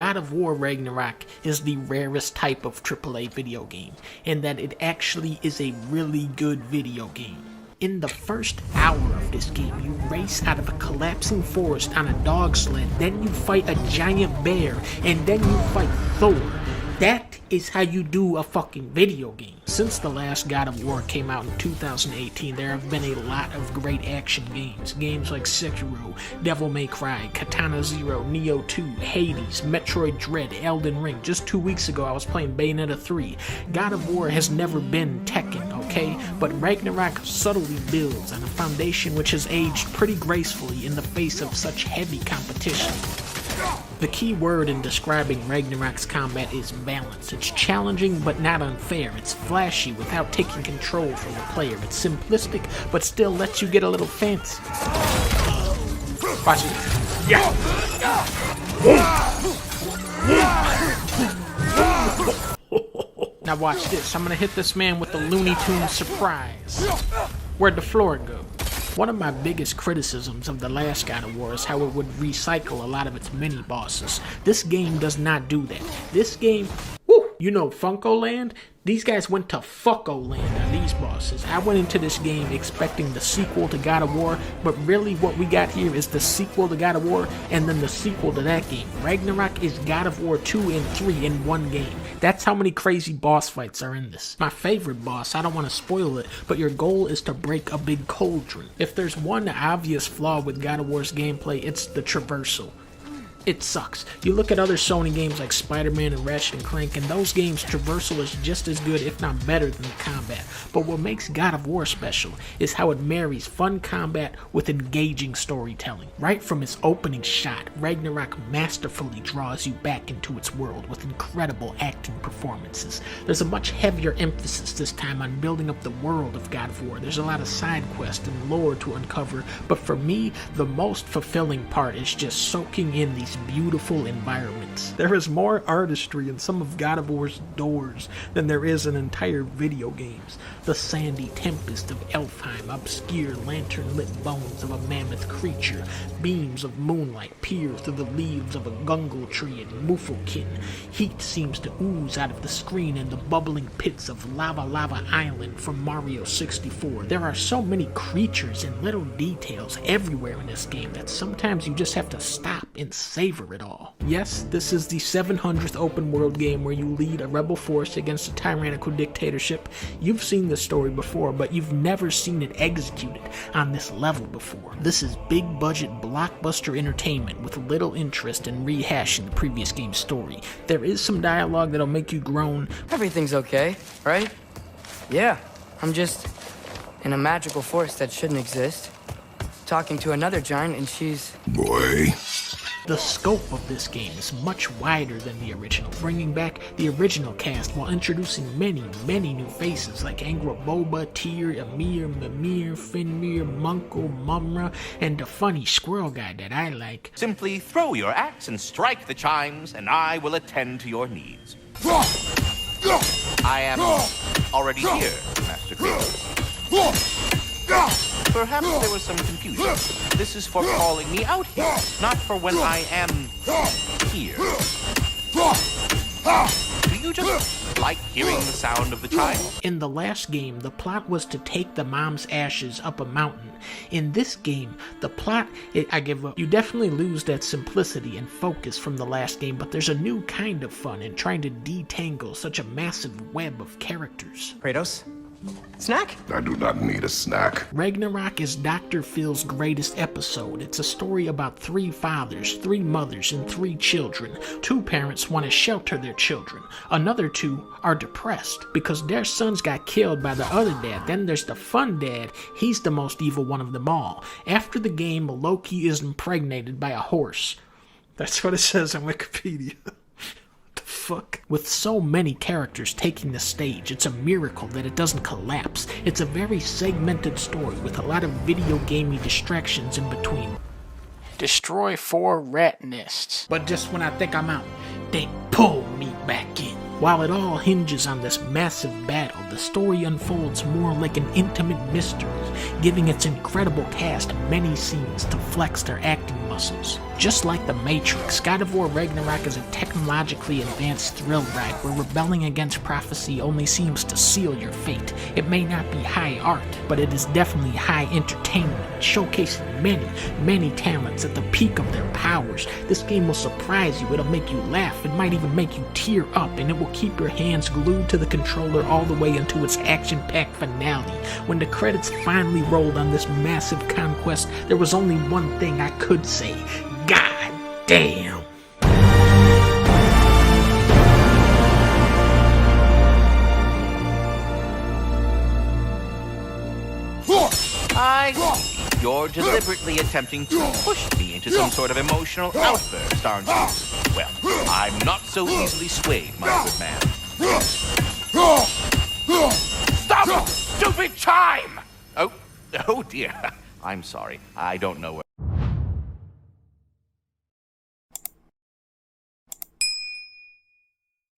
God of War Ragnarok is the rarest type of AAA video game, in that it actually is a really good video game. In the first hour of this game, you race out of a collapsing forest on a dog sled, then you fight a giant bear, and then you fight Thor. That is how you do a fucking video game. Since the last God of War came out in 2018, there have been a lot of great action games. Games like Sekiro, Devil May Cry, Katana Zero, Nioh 2, Hades, Metroid Dread, Elden Ring. Just 2 weeks ago I was playing Bayonetta 3. God of War has never been Tekken, okay? But Ragnarok subtly builds on a foundation which has aged pretty gracefully in the face of such heavy competition. The key word in describing Ragnarok's combat is balance. It's challenging but not unfair. It's flashy without taking control from the player. It's simplistic but still lets you get a little fancy. Watch it. Yeah. Now watch this. I'm gonna hit this man with the Looney Tunes surprise. Where'd the floor go? One of my biggest criticisms of the last God of War is how it would recycle a lot of its mini-bosses. This game does not do that. This game, you know Funko Land? These guys went to Fucko Land on these bosses. I went into this game expecting the sequel to God of War, but really what we got here is the sequel to God of War and then the sequel to that game. Ragnarok is God of War 2 and 3 in one game. That's how many crazy boss fights are in this. My favorite boss, I don't want to spoil it, but your goal is to break a big cauldron. If there's one obvious flaw with God of War's gameplay, it's the traversal. It sucks. You look at other Sony games like Spider-Man and Ratchet & Clank, and those games' traversal is just as good, if not better, than the combat. But what makes God of War special is how it marries fun combat with engaging storytelling. Right from its opening shot, Ragnarok masterfully draws you back into its world with incredible acting performances. There's a much heavier emphasis this time on building up the world of God of War. There's a lot of side quests and lore to uncover, but for me, the most fulfilling part is just soaking in these beautiful environments. There is more artistry in some of God of War's doors than there is in entire video games. The sandy tempest of Elfheim, obscure lantern-lit bones of a mammoth creature, beams of moonlight peer through the leaves of a gungle tree in Mufelkin. Heat seems to ooze out of the screen in the bubbling pits of Lava Island from Mario 64. There are so many creatures and little details everywhere in this game that sometimes you just have to stop and savor it all. Yes, this is the 700th open world game where you lead a rebel force against a tyrannical dictatorship. You've seen this story before, but you've never seen it executed on this level before. This is big budget blockbuster entertainment with little interest in rehashing the previous game's story. There is some dialogue that'll make you groan. Everything's okay, right? Yeah, I'm just in a magical forest that shouldn't exist, talking to another giant, and she's... Boy. The scope of this game is much wider than the original, bringing back the original cast while introducing many new faces like Angra Boba, Tyr, Emir, Mimir, Fenrir, Munko, Mumra, and the funny squirrel guy that I like. Simply throw your axe and strike the chimes, and I will attend to your needs. I am already here, Master Kratos. Perhaps there was some confusion. This is for calling me out here, not for when I am here. Do you just like hearing the sound of the child? In the last game, the plot was to take the mom's ashes up a mountain. In this game, the plot, I give up. You definitely lose that simplicity and focus from the last game, but there's a new kind of fun in trying to detangle such a massive web of characters. Kratos? Snack? I do not need a snack. Ragnarok is Dr. Phil's greatest episode. It's a story about 3 fathers, 3 mothers, and 3 children. 2 parents want to shelter their children. Another 2 are depressed because their sons got killed by the other dad. Then there's the fun dad. He's the most evil one of them all. After the game, Loki is impregnated by a horse. That's what it says on Wikipedia. Fuck. With so many characters taking the stage, it's a miracle that it doesn't collapse. It's a very segmented story with a lot of video gamey distractions in between. Destroy 4 rat nests. But just when I think I'm out, they pull me back in. While it all hinges on this massive battle, the story unfolds more like an intimate mystery, giving its incredible cast many scenes to flex their acting muscles. Just like The Matrix, God of War Ragnarok is a technologically advanced thrill ride where rebelling against prophecy only seems to seal your fate. It may not be high art, but it is definitely high entertainment, showcasing many talents at the peak of their powers. This game will surprise you, it'll make you laugh, it might even make you tear up, and it will keep your hands glued to the controller all the way into its action-packed finale. When the credits finally rolled on this massive conquest, there was only one thing I could say: God damn. I see. You're deliberately attempting to push me into some sort of emotional outburst, aren't you? Well, I'm not so easily swayed, my good man. Stop! Stupid chime! Oh dear. I'm sorry. I don't know where